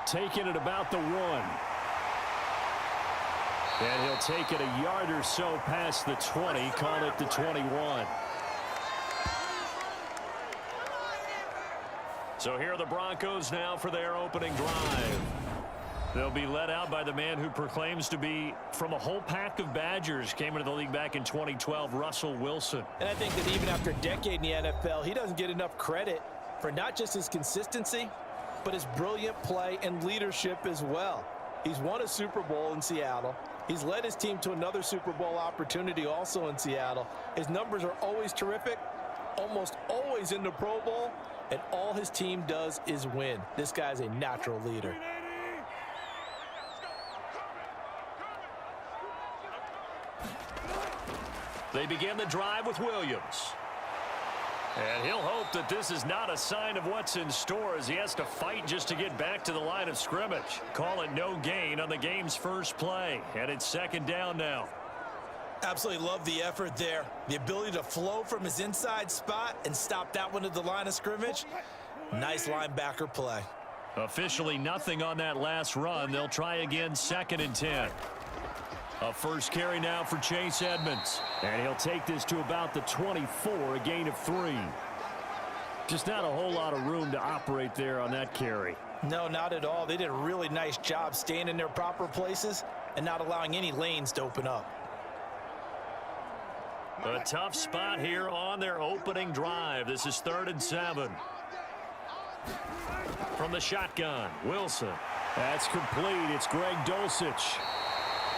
taken at about the 1. And he'll take it a yard or so past the 20, call it the 21. So here are the Broncos now for their opening drive. They'll be led out by the man who proclaims to be from a whole pack of Badgers. Came into the league back in 2012, Russell Wilson. And I think that even after a decade in the NFL, he doesn't get enough credit for not just his consistency, but his brilliant play and leadership as well. He's won a Super Bowl in Seattle. He's led his team to another Super Bowl opportunity also in Seattle. His numbers are always terrific, almost always in the Pro Bowl, and all his team does is win. This guy's a natural leader. They begin the drive with Williams. And he'll hope that this is not a sign of what's in store as he has to fight just to get back to the line of scrimmage. Call it no gain on the game's first play. And it's second down now. Absolutely love the effort there. The ability to flow from his inside spot and stop that one at the line of scrimmage. Nice linebacker play. Officially nothing on that last run. They'll try again, 2nd and 10. A first carry now for Chase Edmonds. And he'll take this to about the 24, a gain of 3. Just not a whole lot of room to operate there on that carry. No, not at all. They did a really nice job staying in their proper places and not allowing any lanes to open up. A tough spot here on their opening drive. This is 3rd and 7. From the shotgun, Wilson. That's complete. It's Greg Dulcich.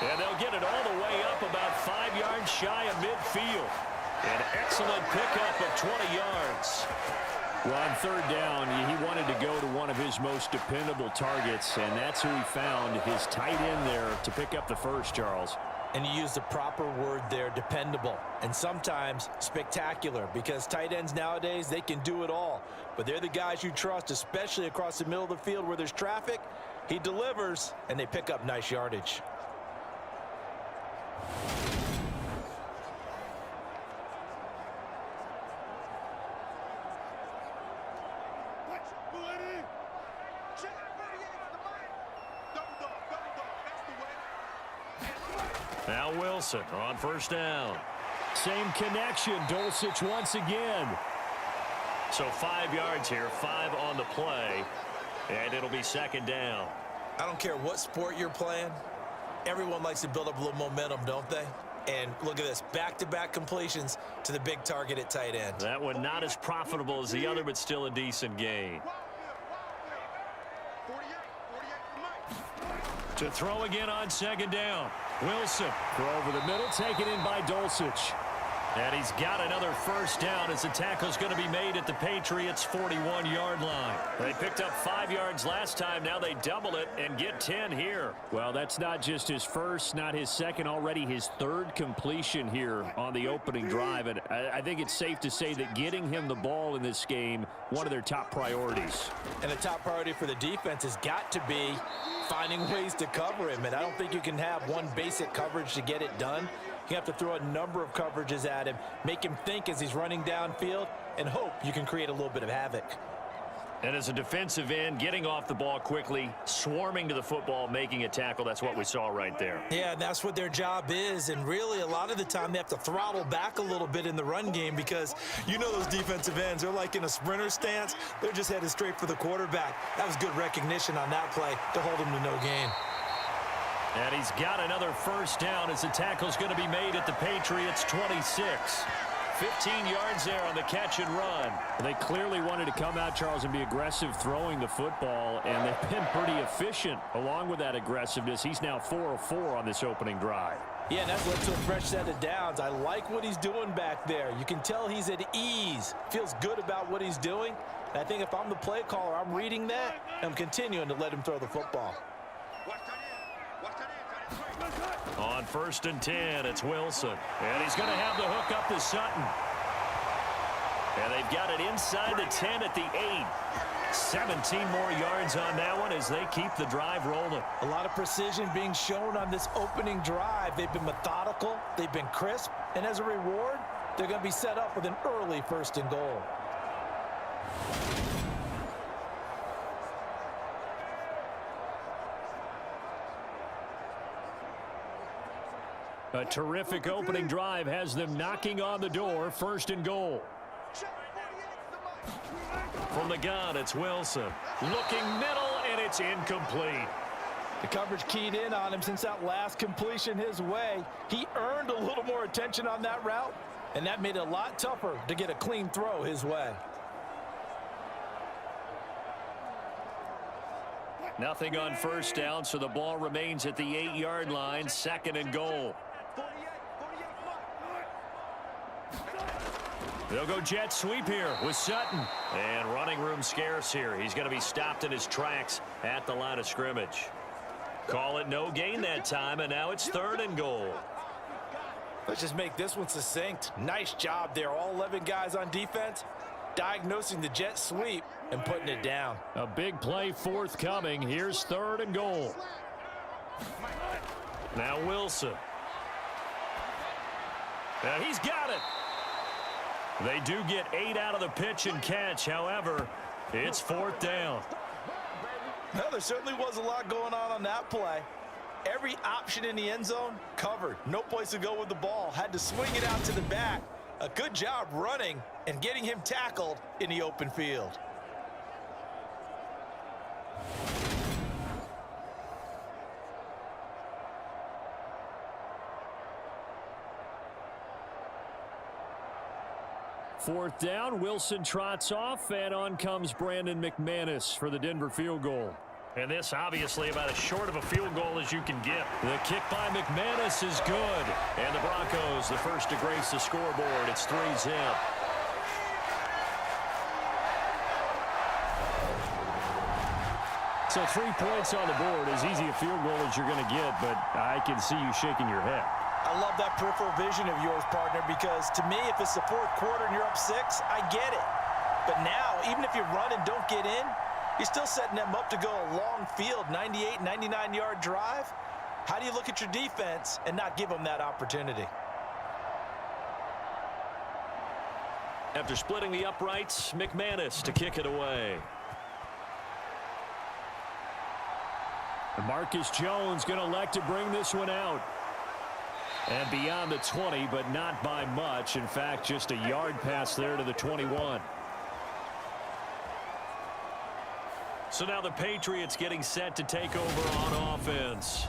And they'll get it all the way up about 5 yards shy of midfield. An excellent pickup of 20 yards. Well, on 3rd down, he wanted to go to one of his most dependable targets, and that's who he found, his tight end there, to pick up the first, Charles. And you used the proper word there, dependable, and sometimes spectacular, because tight ends nowadays, they can do it all. But they're the guys you trust, especially across the middle of the field where there's traffic. He delivers, and they pick up nice yardage. Now Wilson on 1st down. Same connection. Dulcich once again. So 5 yards here, 5 on the play. And it'll be 2nd down. I don't care what sport you're playing. Everyone likes to build up a little momentum, don't they? And look at this, back-to-back completions to the big target at tight end. That one not as profitable as the other, but still a decent gain. To throw again on 2nd down. Wilson, throw over the middle, taken in by Dulcich. And he's got another first down as the tackle's going to be made at the Patriots' 41-yard line. They picked up 5 yards last time. Now they double it and get 10 here. Well, that's not just his first, not his second, already his 3rd completion here on the opening drive. And I think it's safe to say that getting him the ball in this game, one of their top priorities. And the top priority for the defense has got to be finding ways to cover him. And I don't think you can have one basic coverage to get it done. You have to throw a number of coverages at him, make him think as he's running downfield, and hope you can create a little bit of havoc. And as a defensive end, getting off the ball quickly, swarming to the football, making a tackle, that's what we saw right there. Yeah, that's what their job is, and really a lot of the time they have to throttle back a little bit in the run game because you know those defensive ends, they're like in a sprinter stance. They're just headed straight for the quarterback. That was good recognition on that play to hold him to no gain. And he's got another first down as the tackle's going to be made at the Patriots' 26. 15 yards there on the catch and run. They clearly wanted to come out, Charles, and be aggressive throwing the football, and they've been pretty efficient along with that aggressiveness. He's now 4 of 4 on this opening drive. Yeah, and that's led to a fresh set of downs. I like what he's doing back there. You can tell he's at ease, feels good about what he's doing. And I think if I'm the play caller, I'm reading that, and I'm continuing to let him throw the football. On 1st and 10, it's Wilson. And he's going to have the hook up to Sutton. And they've got it inside the 10 at the 8. 17 more yards on that one as they keep the drive rolling. A lot of precision being shown on this opening drive. They've been methodical, they've been crisp, and as a reward, they're going to be set up with an early 1st and goal. A terrific opening drive has them knocking on the door. 1st and goal. From the gun, it's Wilson. Looking middle, and it's incomplete. The coverage keyed in on him since that last completion his way. He earned a little more attention on that route, and that made it a lot tougher to get a clean throw his way. Nothing on 1st down, so the ball remains at the 8-yard line. 2nd and goal. They'll go jet sweep here with Sutton. And running room scarce here. He's going to be stopped in his tracks at the line of scrimmage. Call it no gain that time, and now it's 3rd and goal. Let's just make this one succinct. Nice job there. All 11 guys on defense diagnosing the jet sweep and putting it down. A big play forthcoming. Here's 3rd and goal. Now Wilson. Now he's got it. They do get 8 out of the pitch and catch. However, it's 4th down. Well, there certainly was a lot going on that play. Every option in the end zone covered. No place to go with the ball. Had to swing it out to the back. A good job running and getting him tackled in the open field. Fourth down, Wilson trots off, and on comes Brandon McManus for the Denver field goal. And this obviously about as short of a field goal as you can get. The kick by McManus is good. And the Broncos, the first to grace the scoreboard. It's 3-zip. So 3 points on the board, as easy a field goal as you're going to get, but I can see you shaking your head. I love that peripheral vision of yours, partner, because to me, if it's the 4th quarter and you're up 6, I get it. But now, even if you run and don't get in, you're still setting them up to go a long field, 98, 99-yard drive. How do you look at your defense and not give them that opportunity? After splitting the uprights, McManus to kick it away. And Marcus Jones going to elect to bring this one out. And beyond the 20, but not by much. In fact, just a yard pass there to the 21. So now the Patriots getting set to take over on offense.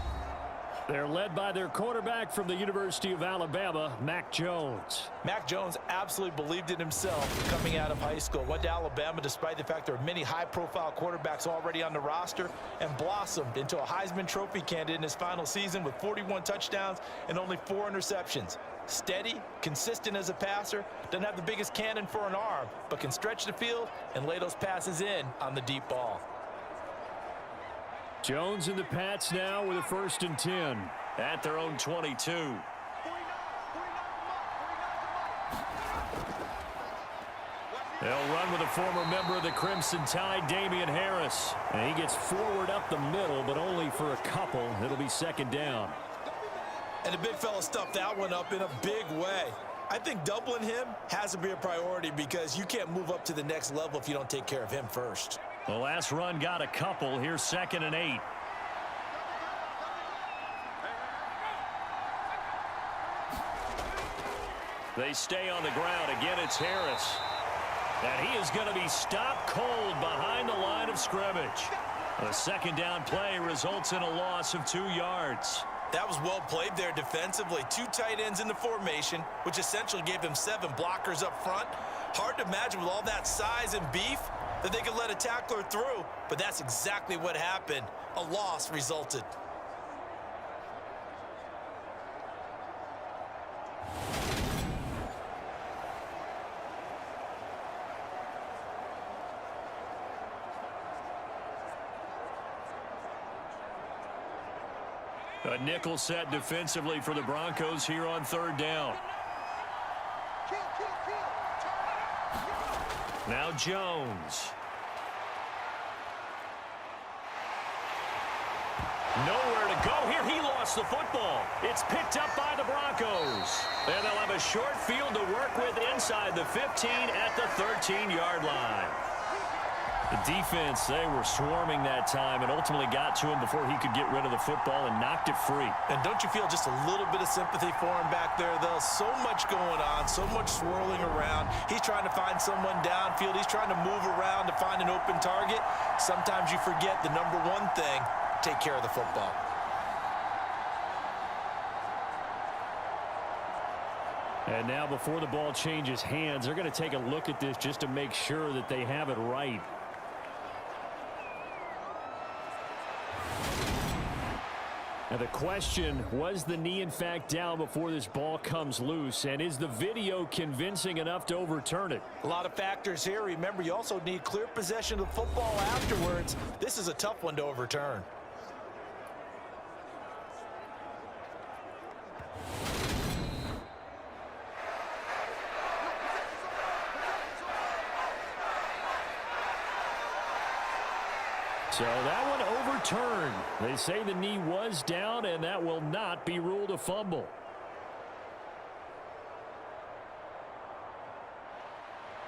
They're led by their quarterback from the University of Alabama, Mac Jones. Mac Jones absolutely believed in himself coming out of high school. Went to Alabama despite the fact there are many high-profile quarterbacks already on the roster, and blossomed into a Heisman Trophy candidate in his final season with 41 touchdowns and only 4 interceptions. Steady, consistent as a passer, doesn't have the biggest cannon for an arm, but can stretch the field and lay those passes in on the deep ball. Jones and the Pats now with a 1st and 10 at their own 22. They'll run with a former member of the Crimson Tide, Damian Harris. And he gets forward up the middle, but only for a couple. It'll be 2nd down. And the big fella stuffed that one up in a big way. I think doubling him has to be a priority because you can't move up to the next level if you don't take care of him first. The last run got a couple. Here's 2nd and 8. They stay on the ground. Again, it's Harris. And he is going to be stopped cold behind the line of scrimmage. A 2nd down play results in a loss of 2 yards. That was well played there defensively. 2 tight ends in the formation, which essentially gave them 7 blockers up front. Hard to imagine with all that size and beef that they could let a tackler through, but that's exactly what happened. A loss resulted. A nickel set defensively for the Broncos here on 3rd down. Now Jones. Nowhere to go here. He lost the football. It's picked up by the Broncos. And they'll have a short field to work with inside the 15 at the 13-yard line. The defense, they were swarming that time and ultimately got to him before he could get rid of the football and knocked it free. And don't you feel just a little bit of sympathy for him back there, though? So much going on, so much swirling around. He's trying to find someone downfield. He's trying to move around to find an open target. Sometimes you forget the number one thing, take care of the football. And now before the ball changes hands, they're going to take a look at this just to make sure that they have it right. Now the question, was the knee in fact down before this ball comes loose? And is the video convincing enough to overturn it? A lot of factors here. Remember, you also need clear possession of the football afterwards. This is a tough one to overturn. So that one overturned. They say the knee was down, and that will not be ruled a fumble.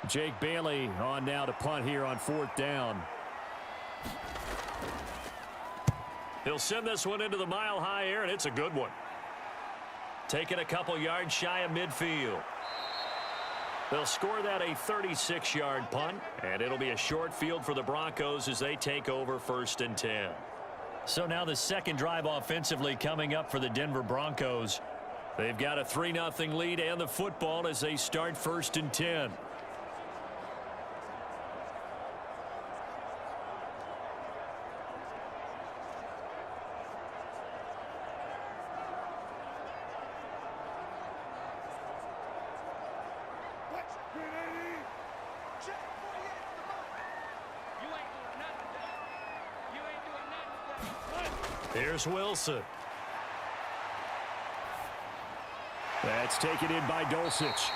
Jake Bailey on now to punt here on 4th down. He'll send this one into the mile-high air, and it's a good one. Taking a couple yards shy of midfield. They'll score that a 36-yard punt, and it'll be a short field for the Broncos as they take over 1st and 10. So now the second drive offensively coming up for the Denver Broncos. They've got a 3-0 lead and the football as they start 1st and 10. Here's Wilson. That's taken in by Dulcich.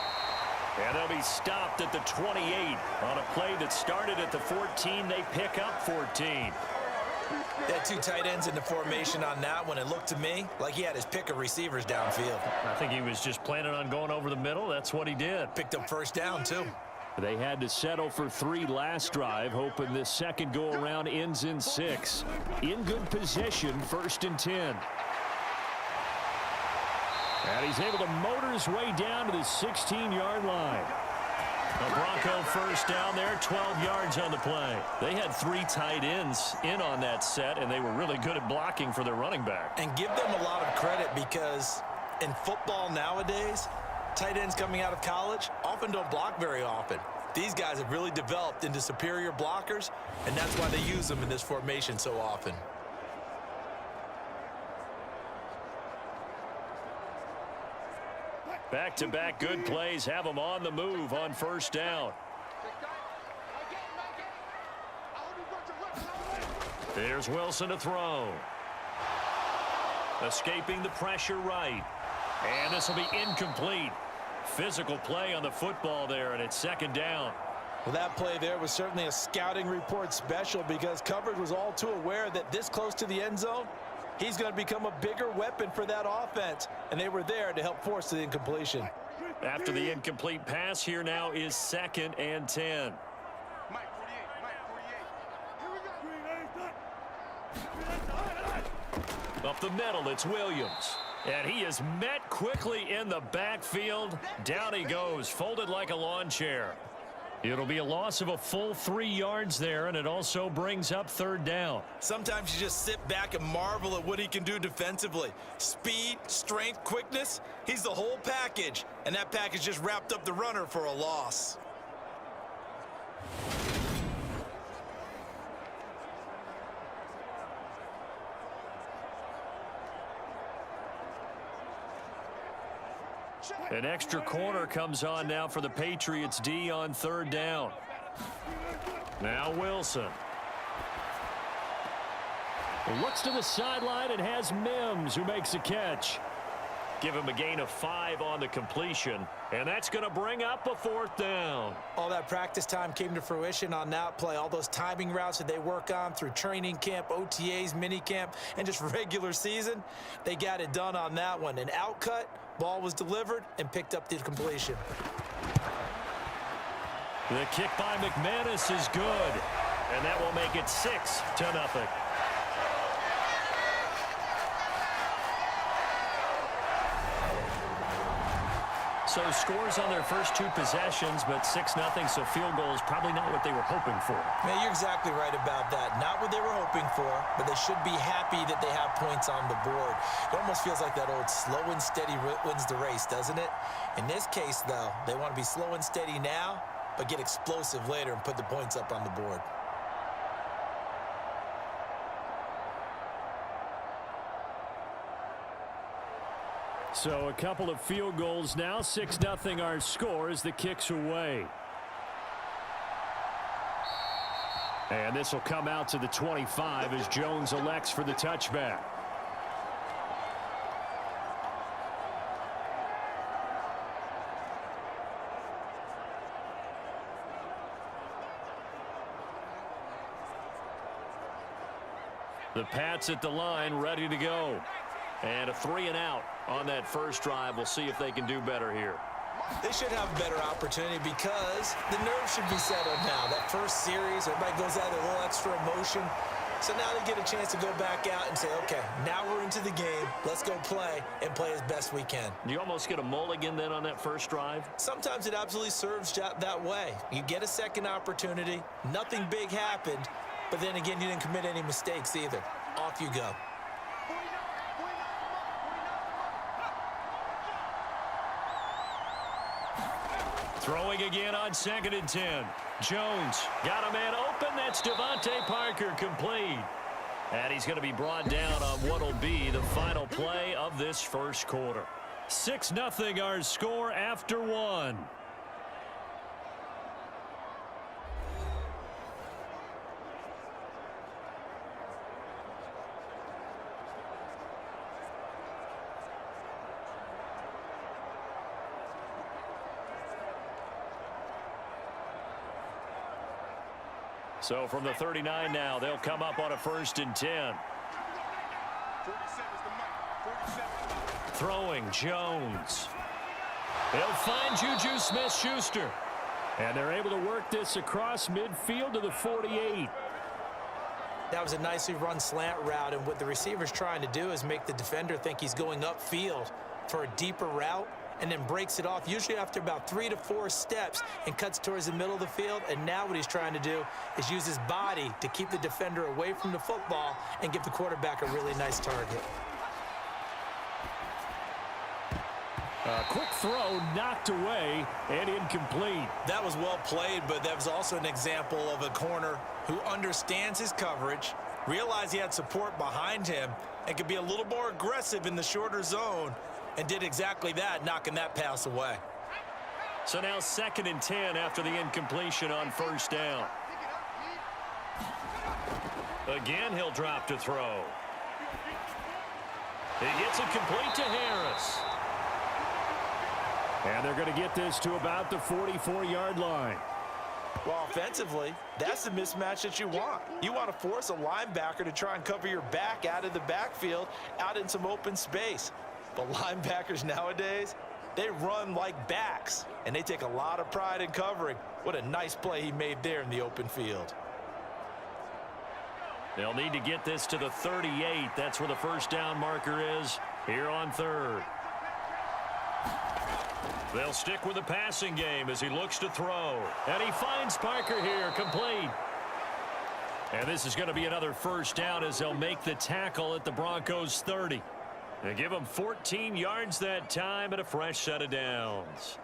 And they'll be stopped at the 28 on a play that started at the 14. They pick up 14. They had 2 tight ends in the formation on that one. It looked to me like he had his pick of receivers downfield. I think he was just planning on going over the middle. That's what he did. Picked up 1st down, too. They had to settle for 3 last drive, hoping this second go-around ends in 6. In good position, 1st and 10. And he's able to motor his way down to the 16-yard line. A Bronco 1st down there, 12 yards on the play. They had 3 tight ends in on that set, and they were really good at blocking for their running back. And give them a lot of credit because in football nowadays, tight ends coming out of college often don't block very often. These guys have really developed into superior blockers, and that's why they use them in this formation so often. Back-to-back good plays have them on the move on 1st down. There's Wilson to throw. Escaping the pressure right. And this will be incomplete. Physical play on the football there, and it's 2nd down. Well, that play there was certainly a scouting report special because coverage was all too aware that this close to the end zone, he's going to become a bigger weapon for that offense, and they were there to help force the incompletion. After the incomplete pass, here now is 2nd and 10. Up the middle, it's Williams. And he is met quickly in the backfield. Down he goes, folded like a lawn chair. It'll be a loss of a full 3 yards there, and it also brings up 3rd down. Sometimes you just sit back and marvel at what he can do defensively. Speed, strength, quickness, he's the whole package. And that package just wrapped up the runner for a loss. An extra corner comes on now for the Patriots D on 3rd down. Now Wilson. Looks to the sideline and has Mims who makes a catch. Give him a gain of 5 on the completion, and that's going to bring up a 4th down. All that practice time came to fruition on that play. All those timing routes that they work on through training camp, OTAs, mini camp, and just regular season, they got it done on that one. An outcut, ball was delivered, and picked up the completion. The kick by McManus is good. And that will make it 6-0. So scores on their first 2 possessions, but 6-0, so field goal is probably not what they were hoping for. Man, you're exactly right about that. Not what they were hoping for, but they should be happy that they have points on the board. It almost feels like that old slow and steady wins the race, doesn't it? In this case, though, they want to be slow and steady now, but get explosive later and put the points up on the board. So a couple of field goals now. 6-0 our score as the kick's away. And this will come out to the 25 as Jones elects for the touchback. The Pats at the line, ready to go. And a 3-and-out on that first drive. We'll see if they can do better here. They should have a better opportunity because the nerves should be settled now. That first series, everybody goes out with a little extra emotion. So now they get a chance to go back out and say, okay, now we're into the game. Let's go play and play as best we can. You almost get a mulligan then on that first drive? Sometimes it absolutely serves that way. You get a second opportunity. Nothing big happened. But then again, you didn't commit any mistakes either. Off you go. Throwing again on 2nd and 10. Jones got a man open. That's Devontae Parker, complete. And he's going to be brought down on what will be the final play of this first quarter. 6-0 our score after 1. So from the 39 now, they'll come up on a 1st and 10. Throwing Jones. They'll find Juju Smith-Schuster. And they're able to work this across midfield to the 48. That was a nicely run slant route, and what the receiver's trying to do is make the defender think he's going upfield for a deeper route, and then breaks it off, usually after about 3 to 4 steps, and cuts towards the middle of the field. And now what he's trying to do is use his body to keep the defender away from the football and give the quarterback a really nice target. A quick throw knocked away and incomplete. That was well played, but that was also an example of a corner who understands his coverage, realized he had support behind him, and could be a little more aggressive in the shorter zone, and did exactly that, knocking that pass away. So now 2nd and 10 after the incompletion on 1st down. Again, he'll drop to throw. He gets it complete to Harris. And they're going to get this to about the 44-yard line. Well, offensively, that's the mismatch that you want. You want to force a linebacker to try and cover your back out of the backfield, out in some open space. But linebackers nowadays, they run like backs, and they take a lot of pride in covering. What a nice play he made there in the open field. They'll need to get this to the 38. That's where the 1st down marker is here on 3rd. They'll stick with the passing game as he looks to throw. And he finds Parker here, complete. And this is going to be another 1st down as they'll make the tackle at the Broncos 30. They give him 14 yards that time and a fresh set of downs.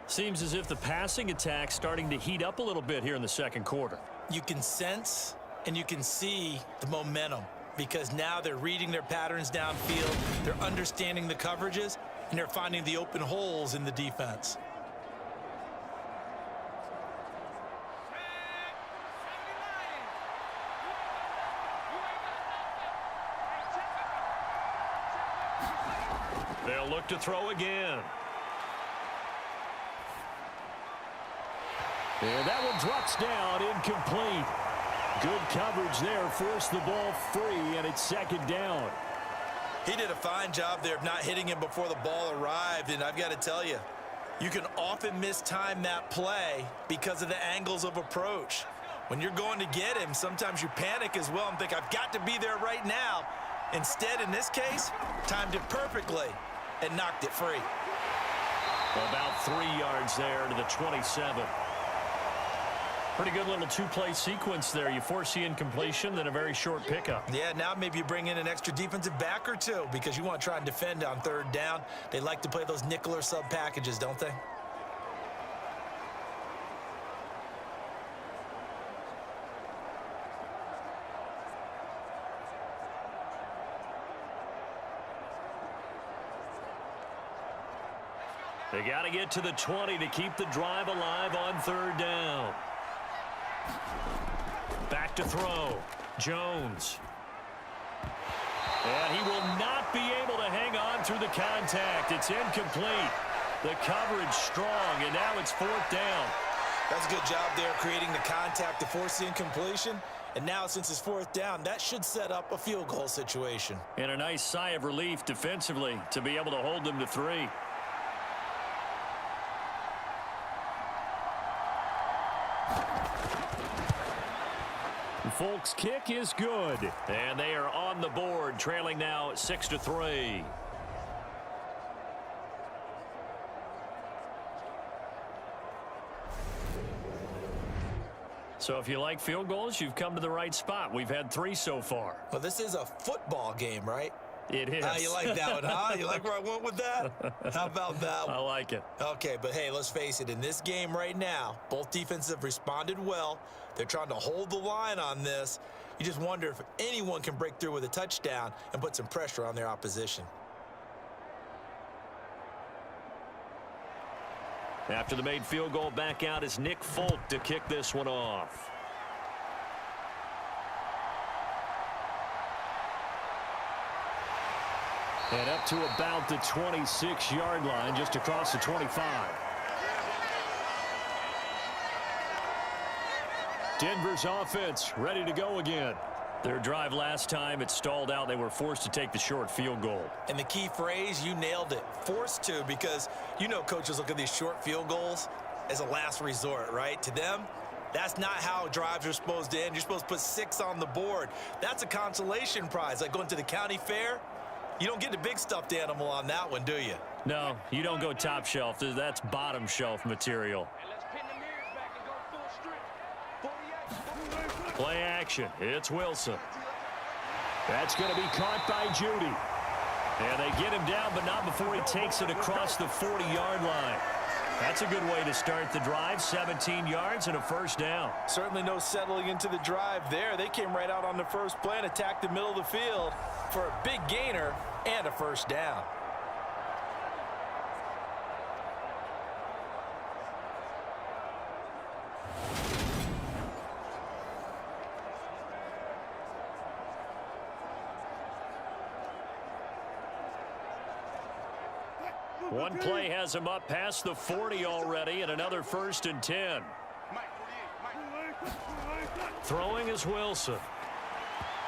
Seems as if the passing attack's starting to heat up a little bit here in the 2nd quarter. You can sense and you can see the momentum because now they're reading their patterns downfield, they're understanding the coverages, and they're finding the open holes in the defense. They'll look to throw again. And that one drops down, incomplete. Good coverage there, forced the ball free, and it's 2nd down. He did a fine job there of not hitting him before the ball arrived, and I've got to tell you, you can often mistime that play because of the angles of approach. When you're going to get him, sometimes you panic as well and think, I've got to be there right now. Instead, in this case, timed it perfectly and knocked it free. About 3 yards there to the 27. Pretty good little two-play sequence there. You force the incompletion, then a very short pickup. Yeah, now maybe you bring in an extra defensive back or two because you want to try and defend on third down. They like to play those nickel or sub packages, don't they? They got to get to the 20 to keep the drive alive on third down. Back to throw. Jones. And he will not be able to hang on through the contact. It's incomplete. The coverage strong, and now it's fourth down. That's a good job there creating the contact to force the incompletion. And now since it's fourth down, that should set up a field goal situation. And a nice sigh of relief defensively to be able to hold them to 3. Folks' kick is good, and they are on the board, trailing now 6-3. So if you like field goals, you've come to the right spot. We've had 3 so far. Well, this is a football game, right? It is. You like that one, huh? You like where I went with that? How about that one? I like it. Okay, but hey, let's face it. In this game right now, both defenses have responded well. They're trying to hold the line on this. You just wonder if anyone can break through with a touchdown and put some pressure on their opposition. After the made field goal, back out is Nick Folk to kick this one off. And up to about the 26-yard line, just across the 25. Denver's offense ready to go again. Their drive last time, it stalled out. They were forced to take the short field goal. And the key phrase, you nailed it, forced to, because you know coaches look at these short field goals as a last resort, right? To them, that's not how drives are supposed to end. You're supposed to put 6 on the board. That's a consolation prize, like going to the county fair. You don't get the big stuffed animal on that one, do you? No, you don't go top shelf. That's bottom shelf material. Play action. It's Wilson. That's going to be caught by Judy. And they get him down, but not before he takes it across the 40-yard line. That's a good way to start the drive. 17 yards and a first down. Certainly no settling into the drive there. They came right out on the first play and attacked the middle of the field for a big gainer and a first down. One play has him up past the 40 already, and another 1st and 10. Throwing is Wilson.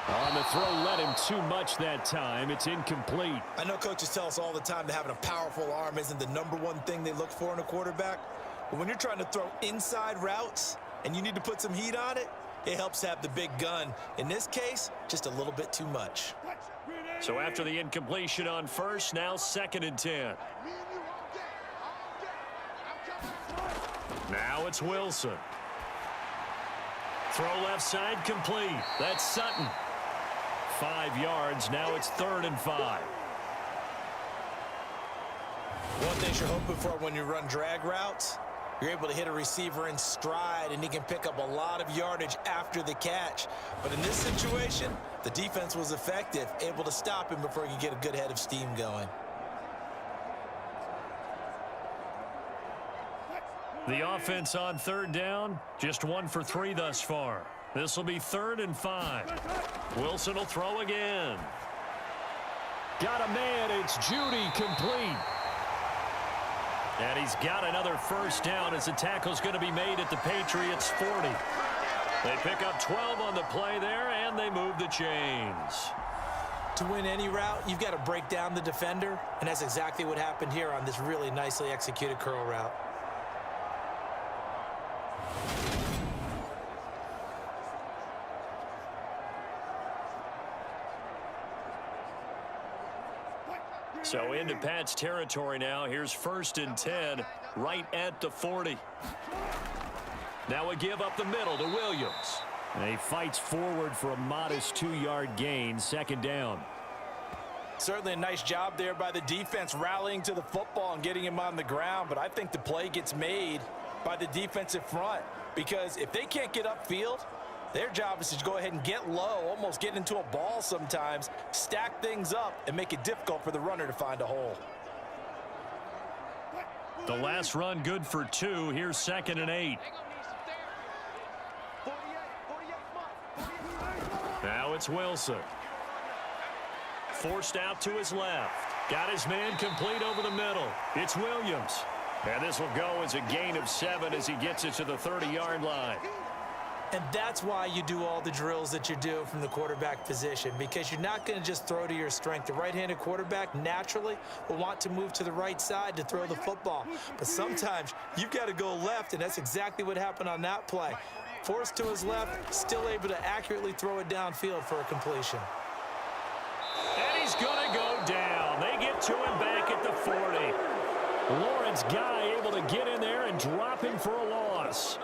On the throw, led him too much that time. It's incomplete. I know coaches tell us all the time that having a powerful arm isn't the #1 thing they look for in a quarterback. But when you're trying to throw inside routes and you need to put some heat on it, it helps have the big gun. In this case, just a little bit too much. So after the incompletion on first, now 2nd and 10. Now it's Wilson. Throw left side complete. That's Sutton. 5 yards. Now it's 3rd and 5. One thing you're hoping for when you run drag routes, you're able to hit a receiver in stride, and he can pick up a lot of yardage after the catch. But in this situation, the defense was effective, able to stop him before he could get a good head of steam going. The offense on 3rd down, just 1 for 3 thus far. This will be 3rd and 5. Wilson will throw again. Got a man. It's Judy, complete. And he's got another first down as the tackle's going to be made at the Patriots 40. They pick up 12 on the play there, and they move the chains. To win any route, you've got to break down the defender, and that's exactly what happened here on this really nicely executed curl route. So into Pat's territory now. Here's 1st and 10 right at the 40. Now a give up the middle to Williams. And he fights forward for a modest 2-yard gain. 2nd down. Certainly a nice job there by the defense rallying to the football and getting him on the ground. But I think the play gets made by the defensive front, because if they can't get upfield, their job is to go ahead and get low, almost get into a ball sometimes, stack things up, and make it difficult for the runner to find a hole. The last run good for 2. Here's 2nd and 8. Now it's Wilson. Forced out to his left. Got his man complete over the middle. It's Williams. And this will go as a gain of 7 as he gets it to the 30-yard line. And that's why you do all the drills that you do from the quarterback position, because you're not going to just throw to your strength. The right-handed quarterback naturally will want to move to the right side to throw the football. But sometimes you've got to go left, and that's exactly what happened on that play. Forced to his left, still able to accurately throw it downfield for a completion. And he's going to go down. They get to him back at the 40. Lawrence Guy able to get in there and drop him for a loss.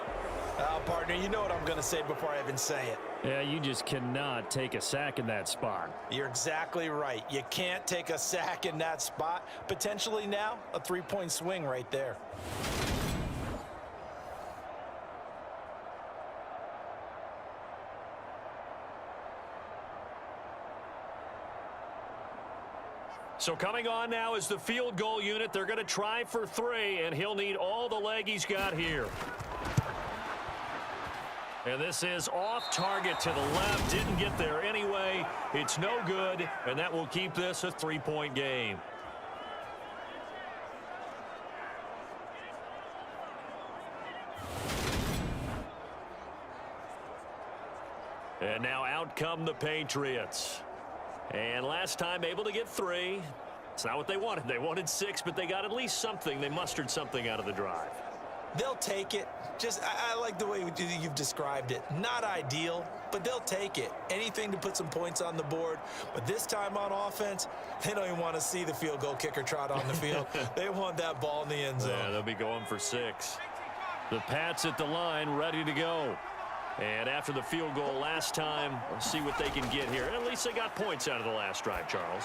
Partner, you know what I'm going to say before I even say it. Yeah, you just cannot take a sack in that spot. You're exactly right. You can't take a sack in that spot. Potentially now, a 3-point swing right there. So coming on now is the field goal unit. They're going to try for 3, and he'll need all the leg he's got here. And this is off target to the left. Didn't get there anyway. It's no good, and that will keep this a 3-point game. And now out come the Patriots. And last time able to get 3. It's not what they wanted. They wanted 6, but they got at least something. They mustered something out of the drive. They'll take it. I like the way you've described it. Not ideal, but they'll take it. Anything to put some points on the board. But this time on offense, they don't even want to see the field goal kicker trot on the field. They want that ball in the end zone. Yeah, they'll be going for 6. The Pats at the line, ready to go. And after the field goal last time, we'll see what they can get here. At least they got points out of the last drive, Charles.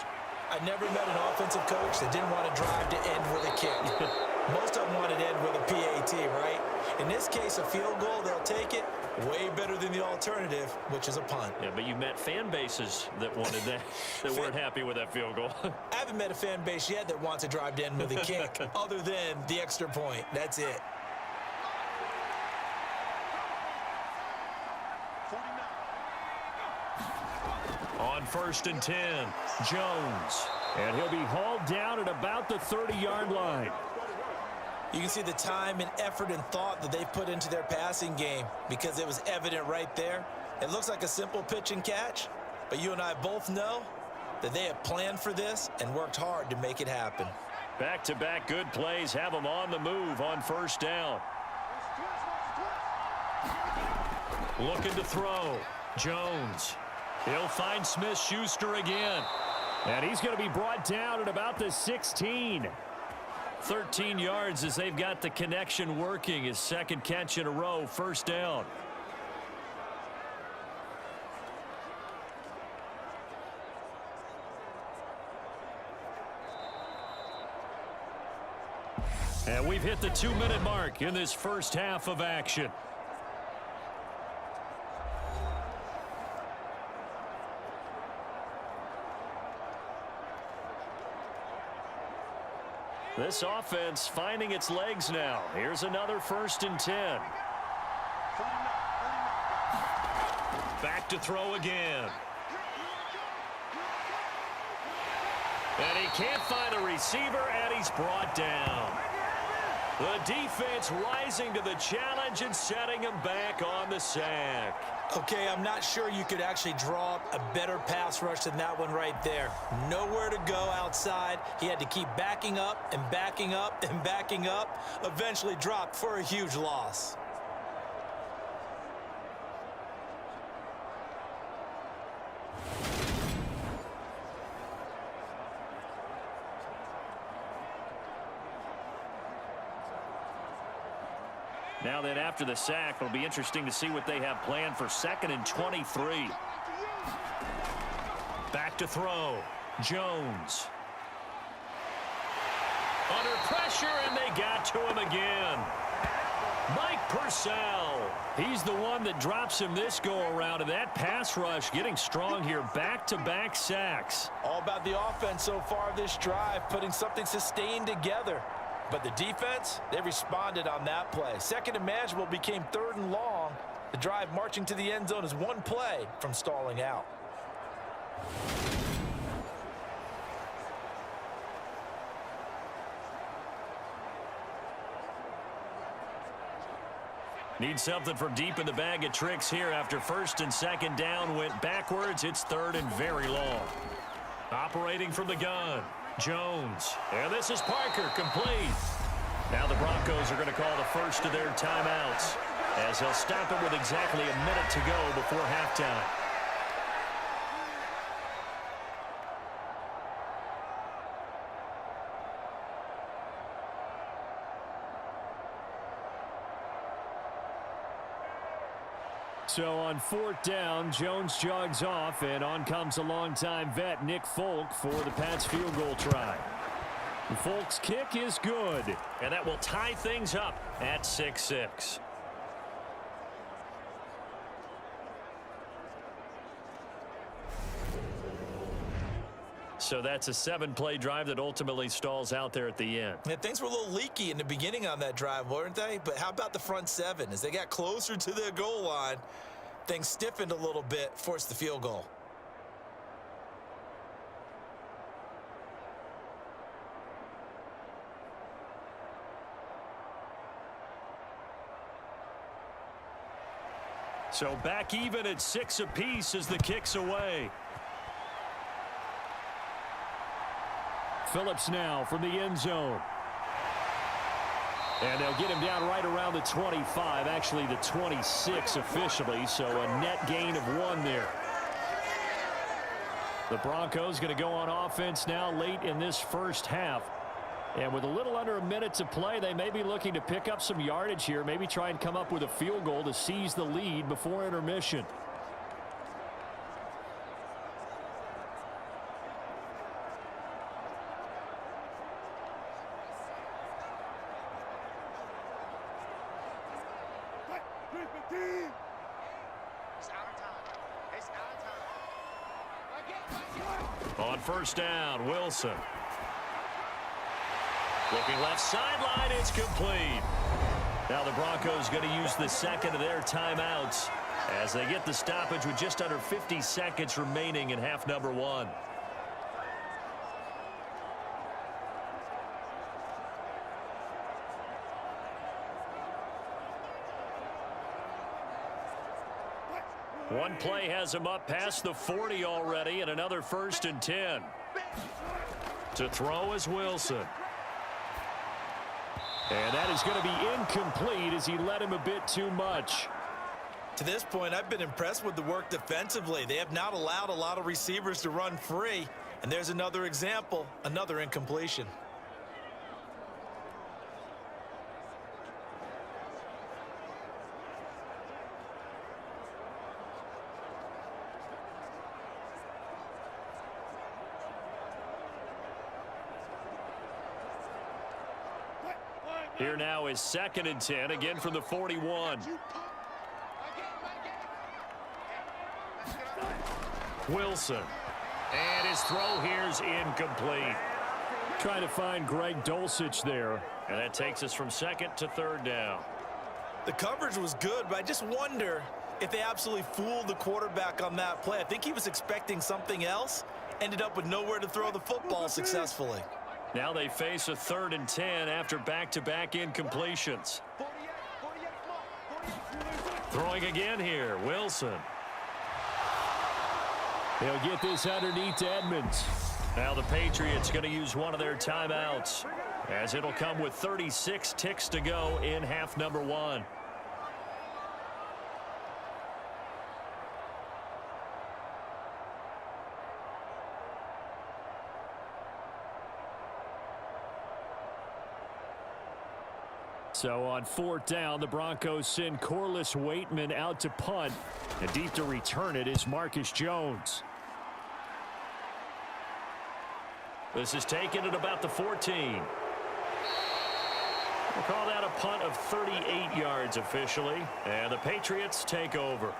I never met an offensive coach that didn't want to drive to end with a kick. Most of them want to end with a PAT, right? In this case, a field goal, they'll take it. Way better than the alternative, which is a punt. Yeah, but you met fan bases that wanted that, that weren't happy with that field goal. I haven't met a fan base yet that wants to drive to end with a kick, other than the extra point. That's it. On 1st and 10, Jones. And he'll be hauled down at about the 30-yard line. You can see the time and effort and thought that they've put into their passing game, because it was evident right there. It looks like a simple pitch and catch, but you and I both know that they have planned for this and worked hard to make it happen. Back-to-back good plays have them on the move on 1st down. Looking to throw. Jones. He'll find Smith-Schuster again. And he's going to be brought down at about the 16. 13 yards as they've got the connection working. His 2nd catch in a row, 1st down. And we've hit the 2-minute mark in this first half of action. This offense finding its legs now. Here's another 1st and 10. Back to throw again. And he can't find a receiver, and he's brought down. The defense rising to the challenge and setting him back on the sack. Okay, I'm not sure you could actually draw up a better pass rush than that one right there. Nowhere to go outside. He had to keep backing up and backing up and backing up. Eventually dropped for a huge loss. Now then, after the sack, it'll be interesting to see what they have planned for 2nd and 23. Back to throw. Jones. Under pressure, and they got to him again. Mike Purcell. He's the one that drops him this go-around, and that pass rush getting strong here. Back-to-back sacks. All about the offense so far this drive, putting something sustained together. But the defense, they responded on that play. 2nd and manageable became 3rd and long. The drive marching to the end zone is one play from stalling out. Need something from deep in the bag of tricks here after 1st and 2nd down went backwards. It's 3rd and very long. Operating from the gun, Jones. And this is Parker, complete. Now the Broncos are going to call the first of their timeouts as they'll stop it with exactly a minute to go before halftime. So on 4th down, Jones jogs off, and on comes a longtime vet, Nick Folk, for the Pats field goal try. Folk's kick is good, and that will tie things up at 6-6. So that's a 7-play drive that ultimately stalls out there at the end. Yeah, things were a little leaky in the beginning on that drive, weren't they? But how about the front 7? As they got closer to the goal line, things stiffened a little bit, forced the field goal. So back even at 6 apiece as the kick's away. Phillips now from the end zone. And they'll get him down right around the 25, actually the 26 officially, so a net gain of 1 there. The Broncos going to go on offense now late in this first half. And with a little under a minute to play, they may be looking to pick up some yardage here, maybe try and come up with a field goal to seize the lead before intermission. On 1st down, Wilson. Looking left sideline, it's complete. Now the Broncos going to use the 2nd of their timeouts as they get the stoppage with just under 50 seconds remaining in half number 1. One play has him up past the 40 already, and another 1st and 10. To throw is Wilson. And that is going to be incomplete as he led him a bit too much. To this point, I've been impressed with the work defensively. They have not allowed a lot of receivers to run free. And there's another example, another incompletion. Here now is 2nd and 10, again from the 41. Wilson. And his throw here's incomplete. Trying to find Greg Dulcich there. And that takes us from 2nd to 3rd down. The coverage was good, but I just wonder if they absolutely fooled the quarterback on that play. I think he was expecting something else. Ended up with nowhere to throw the football successfully. Now they face a 3rd and 10 after back-to-back incompletions. Throwing again here, Wilson. He'll get this underneath to Edmonds. Now the Patriots going to use one of their timeouts as it'll come with 36 ticks to go in half number 1. So on 4th down, the Broncos send Corliss Waitman out to punt. And deep to return it is Marcus Jones. This is taken at about the 14. We'll call that a punt of 38 yards officially. And the Patriots take over.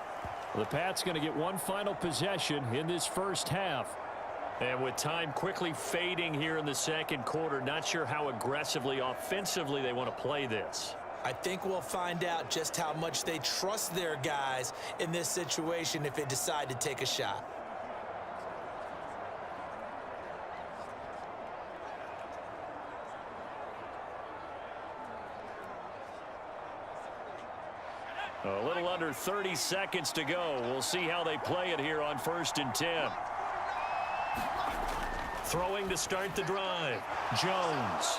The Pats going to get one final possession in this first half. And with time quickly fading here in the second quarter, not sure how aggressively, offensively they want to play this. I think we'll find out just how much they trust their guys in this situation if they decide to take a shot. A little under 30 seconds to go. We'll see how they play it here on 1st and 10. Throwing to start the drive, Jones.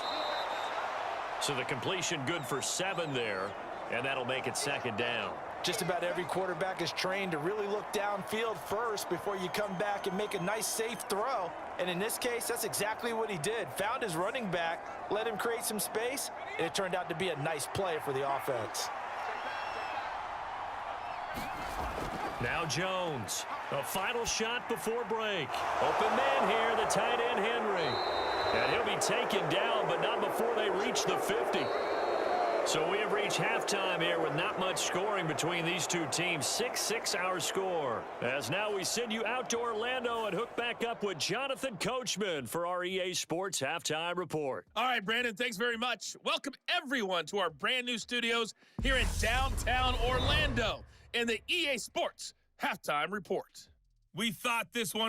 So the completion good for 7 there, and that'll make it 2nd down. Just about every quarterback is trained to really look downfield first before you come back and make a nice, safe throw. And in this case, that's exactly what he did. Found his running back, let him create some space, and it turned out to be a nice play for the offense. Now Jones, a final shot before break. Open man here, the tight end Henry. And he'll be taken down, but not before they reach the 50. So we have reached halftime here with not much scoring between these two teams. 6-6 our score. As now we send you out to Orlando and hook back up with Jonathan Coachman for our EA Sports Halftime Report. All right, Brandon, thanks very much. Welcome everyone to our brand new studios here in downtown Orlando in the EA Sports Halftime Report. We thought this one